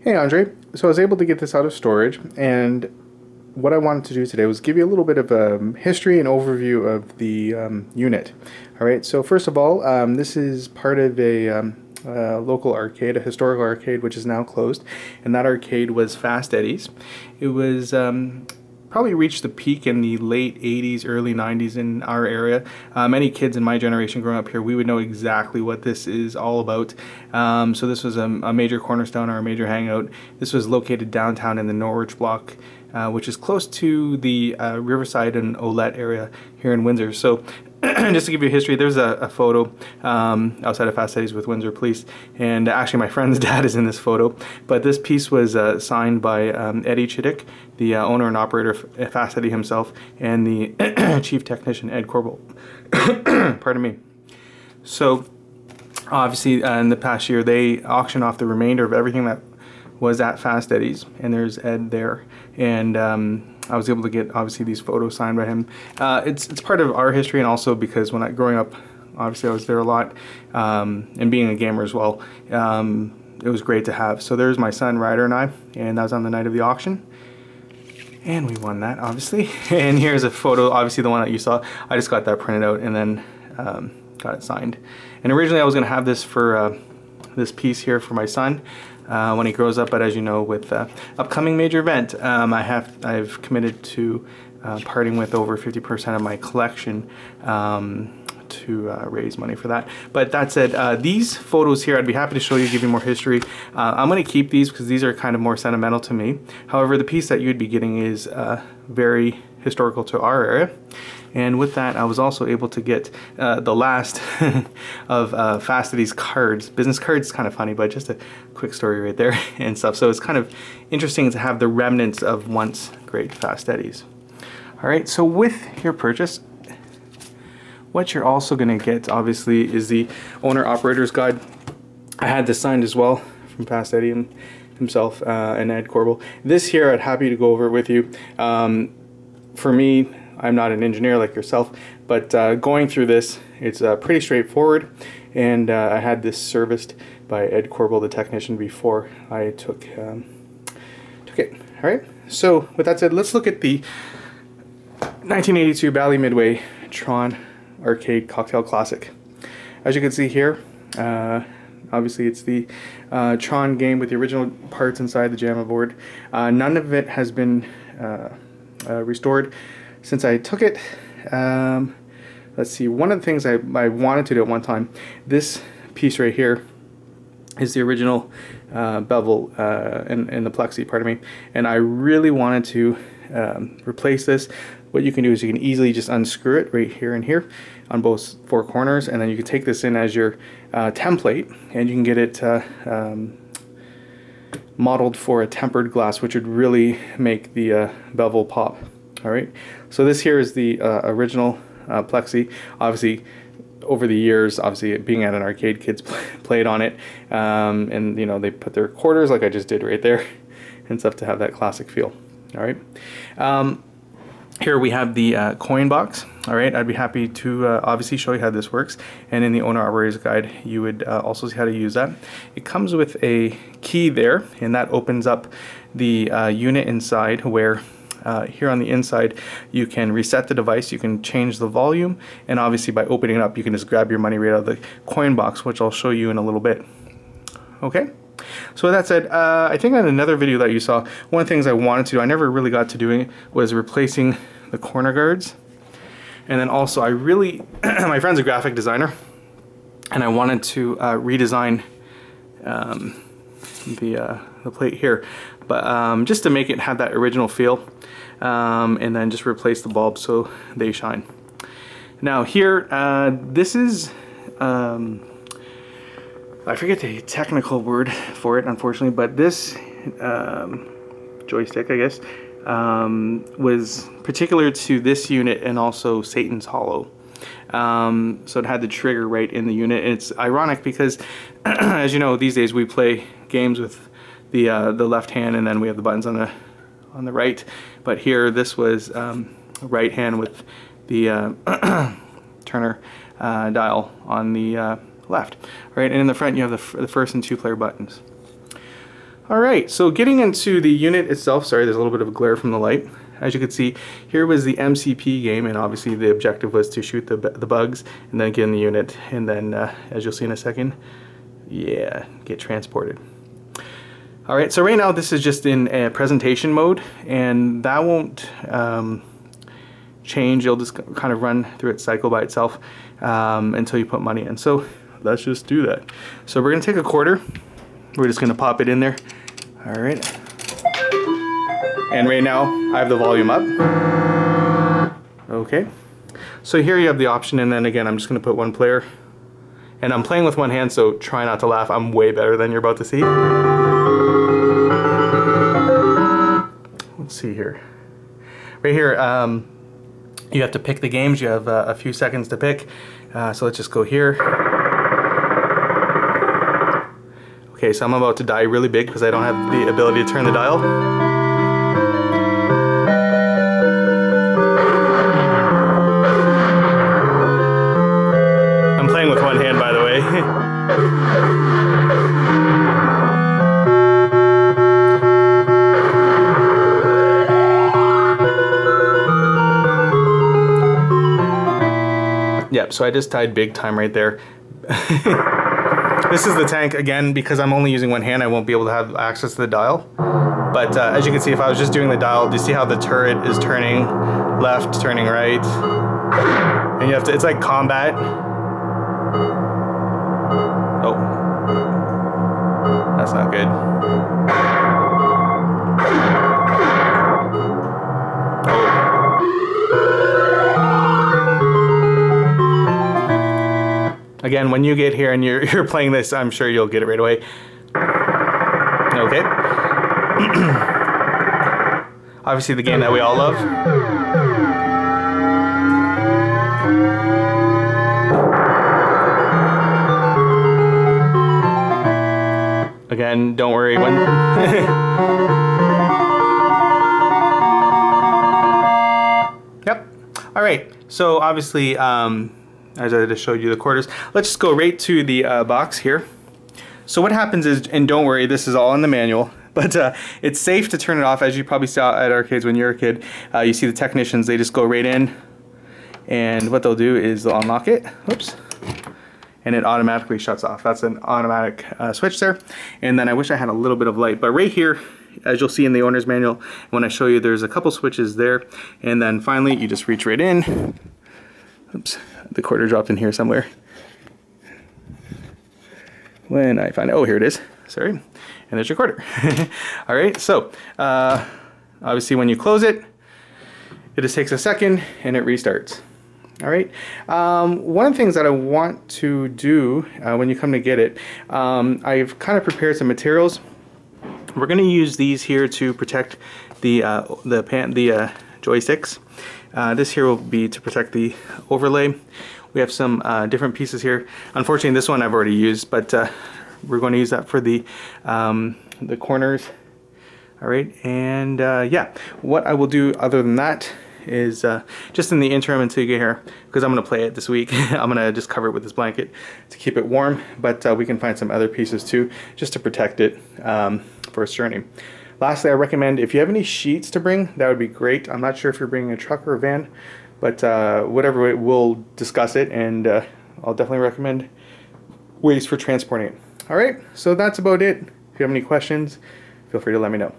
Hey Andre, so I was able to get this out of storage, and what I wanted to do today was give you a little bit of a history and overview of the unit. Alright, so first of all, this is part of a local arcade, a historical arcade which is now closed, and that arcade was Fast Eddie's. It was probably reached the peak in the late 80s, early 90s in our area. Many kids in my generation growing up here, we would know exactly what this is all about. So this was a major cornerstone or a major hangout. This was located downtown in the Norwich block, which is close to the Riverside and Olette area here in Windsor. So just to give you a history, there's a photo outside of Fast Eddie's with Windsor Police, and actually my friend's dad is in this photo. But this piece was signed by Eddie Chiddick, the owner and operator of Fast Eddie himself, and the chief technician Ed Corbel. Pardon me. So obviously in the past year they auctioned off the remainder of everything that was at Fast Eddie's, and there's Ed there, and I was able to get obviously these photos signed by him. It's part of our history, and also because when growing up, obviously I was there a lot, and being a gamer as well, it was great to have. So there's my son Ryder and I, and that was on the night of the auction, and we won that obviously. And here's a photo, obviously the one that you saw. I just got that printed out and then got it signed. And originally I was going to have this for this piece here for my son when he grows up, but as you know, with upcoming major event, I've committed to parting with over 50% of my collection to raise money for that. But that said, these photos here, I'd be happy to show you, give you more history. I'm going to keep these because these are kind of more sentimental to me. However, the piece that you'd be getting is very historical to our area. And with that, I was also able to get the last of Fast Eddie's cards. Business cards is kind of funny, but just a quick story right there and stuff. So it's kind of interesting to have the remnants of once great Fast Eddie's. All right, so with your purchase, what you're also going to get, obviously, is the owner-operator's guide. I had this signed as well from Fast Eddie himself and Ed Corbel. This here, I'd happy to go over with you. For me, I'm not an engineer like yourself, but going through this, it's pretty straightforward, and I had this serviced by Ed Corbel, the technician, before I took it. All right, so with that said, let's look at the 1982 Bally Midway Tron Arcade Cocktail Classic. As you can see here, obviously it's the Tron game with the original parts inside the JAMA board. None of it has been restored since I took it. Let's see, one of the things I wanted to do at one time, this piece right here is the original bevel and the plexi, pardon me, and I really wanted to replace this. What you can do is you can easily just unscrew it right here and here on both four corners, and then you can take this in as your template, and you can get it modeled for a tempered glass, which would really make the bevel pop. All right, so this here is the original plexi. Obviously, over the years, obviously being at an arcade, kids played on it, and you know, they put their quarters like I just did right there and stuff to have that classic feel. All right, here we have the coin box. All right, I'd be happy to obviously show you how this works, and in the owner operator's guide you would also see how to use that. It comes with a key there, and that opens up the unit inside, where here on the inside you can reset the device, you can change the volume, and obviously by opening it up you can just grab your money right out of the coin box, which I'll show you in a little bit. Okay, so with that said, I think on another video that you saw, one of the things I wanted to do, I never really got to doing, was replacing the corner guards. And then also I really, my friend's a graphic designer, and I wanted to redesign the plate here, but just to make it have that original feel, and then just replace the bulbs so they shine. Now here, this is, I forget the technical word for it, unfortunately, but this joystick, I guess, was particular to this unit and also Satan's Hollow. So it had the trigger right in the unit. It's ironic because, as you know, these days we play games with the left hand, and then we have the buttons on the right. But here, this was right hand with the Turner dial on the left. Right, and in the front you have the first and two player buttons. Alright, so getting into the unit itself, sorry there's a little bit of a glare from the light. As you can see, here was the MCP game, and obviously the objective was to shoot the bugs and then get in the unit, and then as you'll see in a second, yeah, get transported. Alright, so right now this is just in a presentation mode, and that won't change. It'll just kind of run through its cycle by itself until you put money in. So let's just do that. So we're going to take a quarter. We're just going to pop it in there. Alright. And right now I have the volume up. Okay. So here you have the option, and then again I'm just going to put one player. And I'm playing with one hand, so try not to laugh. I'm way better than you're about to see. Let's see here. Right here, you have to pick the games. You have a few seconds to pick. So let's just go here. Okay, so I'm about to die really big because I don't have the ability to turn the dial. I'm playing with one hand, by the way. Yep, so I just died big time right there. This is the tank. Again, because I'm only using one hand, I won't be able to have access to the dial. But as you can see, if I was just doing the dial, do you see how the turret is turning left, turning right? And you have to, it's like combat. Oh. That's not good. Again, when you get here and you're playing this, I'm sure you'll get it right away. Okay. Obviously the game that we all love. Again, don't worry when... Yep. Alright, so obviously, as I just showed you the quarters, let's just go right to the box here. So what happens is, and don't worry, this is all in the manual, but it's safe to turn it off. As you probably saw at arcades when you're a kid, you see the technicians, they just go right in, and what they'll do is they'll unlock it, oops, and it automatically shuts off. That's an automatic switch there. And then I wish I had a little bit of light, but right here, as you'll see in the owner's manual, when I show you, there's a couple switches there, and then finally you just reach right in. Oops, the quarter dropped in here somewhere. When I find it, oh, here it is, sorry, and there's your quarter. All right, so obviously when you close it, it just takes a second and it restarts. All right, one of the things that I want to do when you come to get it, I've kind of prepared some materials. We're going to use these here to protect the joysticks. This here will be to protect the overlay. We have some different pieces here. Unfortunately, this one I've already used, but we're going to use that for the corners. All right, and yeah, what I will do other than that is just in the interim until you get here, because I'm going to play it this week, I'm going to just cover it with this blanket to keep it warm, but we can find some other pieces too, just to protect it for its journey. Lastly, I recommend if you have any sheets to bring, that would be great. I'm not sure if you're bringing a truck or a van, but whatever way, we'll discuss it, and I'll definitely recommend ways for transporting it. All right, so that's about it. If you have any questions, feel free to let me know.